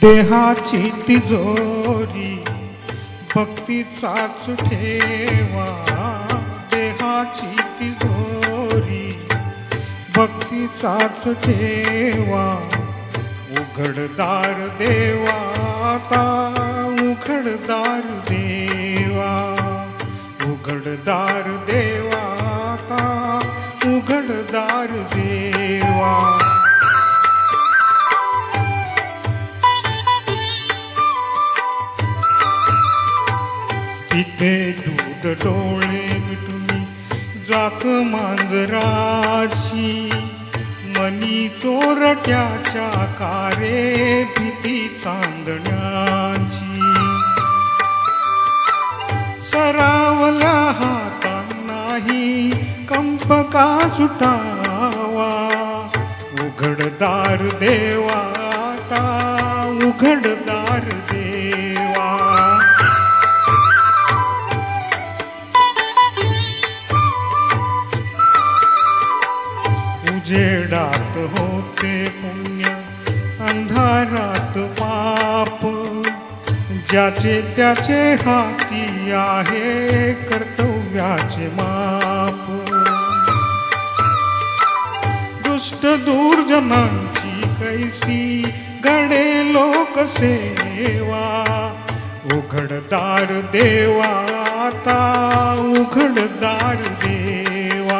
देहाची तिजोरी भक्तीचाच ठेवा, देहाची तिजोरी भक्तीचाच ठेवा. उघडदार देवा आता उघडदार देवा, उघडदार देवा आता उघडदार देवा. तिथे दूध डोळे मिटून जात मांजराची, मनी चोरट्याच्या कारे भीती चांदण्याची. सरावल्या हातांनाही कंप का सुटावा, उघडदार देवा आता उघडदार देवा. उजेडात होते पुण्य अंधारात पाप, ज्याचे त्याचे हाती आहे कर्तव्याचे माप. दुष्ट दुर्जनांची कैसी घडे लोकसेवा, उघडदार देवा आता उघडदार देवा.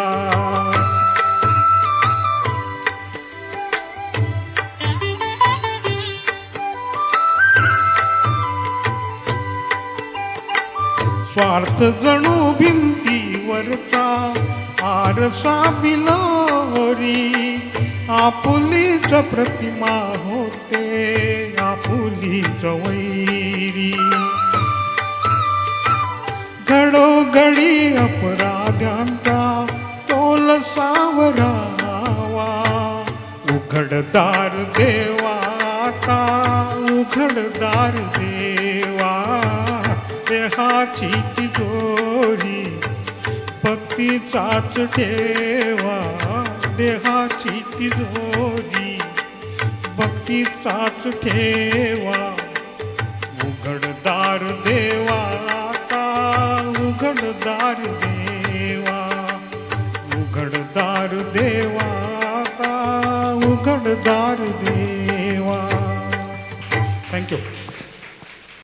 स्वार्थ जणू भिंतीवरचा आरसा बिलोरी, आपुलीच प्रतिमा होते आपुलीच वैरी. घडोघडी अपराध्यांचा तोल सावरावा, उघडदार देवा आता उघडदार देवा. देहाची तिजोरी भक्तीचाच ठेवा, देहाची तिजोरी भक्तीचाच ठेवा. उघडदार देवा